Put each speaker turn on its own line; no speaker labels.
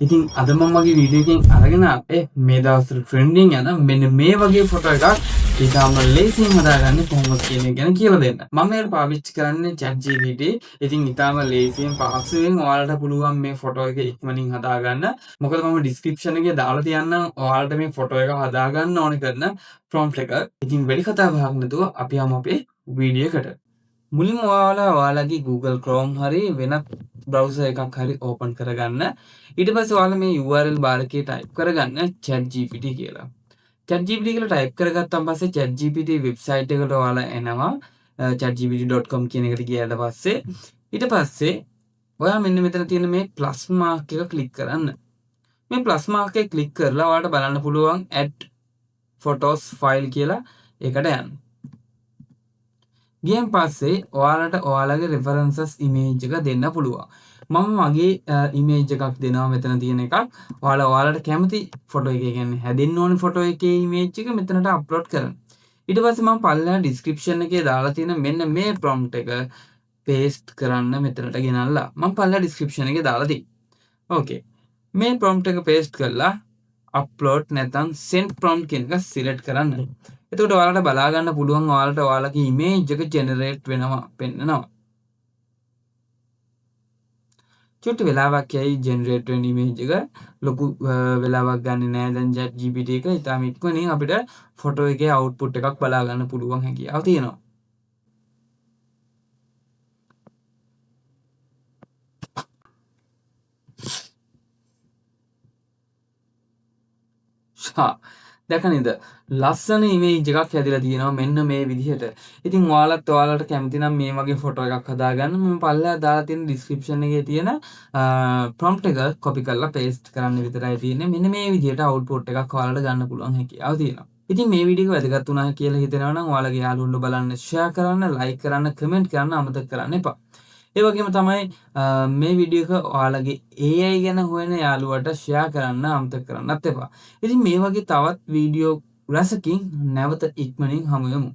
ඉතින් අද මම මගේ වීඩියෝ එකෙන් අරගෙන ආවේ මේ දවස්වල ට්‍රෙන්ඩින් යන මෙන්න මේ වගේ ෆොටෝ එකක් ඊටාම ලේසියෙන් හදාගන්නේ කොහොමද කියන එක ගැන කියලා දෙන්න. මම මේක පාවිච්චි කරන්නේ ChatGPT. ඉතින් ඊටාම ලේසියෙන් පහසුවෙන් ඔයාලට පුළුවන් මේ ෆොටෝ එක ඉක්මනින් හදාගන්න. මොකද මම ඩිස්ක්‍රිප්ෂන් එකේ දාලා තියන්නම් ඔයාලට මේ ෆොටෝ එක හදාගන්න ඕනේ කරන ප්‍රොම්ප්ට් එක. ඉතින් වැඩි කතා බහක් නැතුව අපි යමු අපේ වීඩියෝ එකට. මුලින්ම ඔයාලගේ Google Chrome හරි වෙනත් බ්‍රවුසර් එකක් හරි ඕපන් කරගන්න. ඊට පස්සේ ඔයාලා මේ URL බාර් එකේ ටයිප් කරගන්න ChatGPT කියලා. ChatGPT කියලා ටයිප් කරගත්තාන් පස්සේ ChatGPT වෙබ්සයිට් එකට ඔයාලා එනවා. chatgpt.com කියන එකට ගියාට පස්සේ ඊට පස්සේ ඔයා මෙන්න මෙතන තියෙන මේ ප්ලස් මාක් එක ක්ලික් කරන්න. මේ ප්ලස් මාක් එක ක්ලික් කරලා ඔයාලට බලන්න පුළුවන් add photos file කියලා ඒකට යන්න. ගියන් පස්සේ ඔයාලට ඔයාලගේ references image එක දෙන්න පුළුවන්. මම මගේ image එකක් දෙනවා මෙතන තියෙන එකක්. ඔයාලට කැමති ෆොටෝ එක කියන්නේ හැදෙන්න ඕනේ ෆොටෝ එකේ image එක මෙතනට අප්ලෝඩ් කරන්න. ඊට පස්සේ මම පල්ලෙහා description එකේ දාලා තියෙන මෙන්න මේ prompt එක paste කරන්න මෙතනට ගෙනල්ලා මම පල්ලෙහා description එකේ දාලා තියෙනවා. okay. මේ prompt එක paste කරලා upload නැත්නම් send prompt කියන එක select කරන්න. එතකොට ඔයාලට බලා ගන්න පුළුවන් ඔයාලට ඔයාලගේ image එක generate වෙනවා පෙන්නනවා. චුට්ටු වෙලාවක් යයි generate වෙන image එක ලොකු වෙලාවක් ගන්නේ නැහැ. දැන් ChatGPT එක ඉතාලම ඉක්මනින් අපිට ෆොටෝ එකේ output එකක් බලා ගන්න පුළුවන් හැකියාව තියෙනවා. දැක නේද ලස්සන ඉමේජ් එකක් හැදිලා තියෙනවා මෙන්න මේ විදිහට. ඉතින් ඔයාලට කැමති නම් මේ වගේ ෆොටෝ එකක් හදාගන්න මම පල්ලෙහා දාලා තියෙන ඩිස්ක්‍රිප්ෂන් එකේ තියෙන ප්‍රොම්ප්ට් එක කොපි කරලා පේස්ට් කරන්න විතරයි තියෙන්නේ. මෙන්න මේ විදිහට අවුට්පුට් එකක් ඔයාලට ගන්න පුළුවන් හැකියාව තියෙනවා. ඉතින් මේ වීඩියෝ එක වැදගත් වුණා කියලා හිතෙනවා නම් ඔයාලගේ යාළුවන්ට බලන්න ෂෙයා කරන්න, ලයික් කරන්න, කමෙන්ට් කරන්න අමතක කරන්න එපා. ඒ වගේම තමයි මේ වීඩියෝ එක ඔයාලගේ AI ගැන හොයන යාළුවට ෂෙයා කරන්න අමතක කරන්නත් එපා. ඉතින් මේ වගේ තවත් වීඩියෝ රසකින් නැවත ඉක්මනින් හමු වෙමු.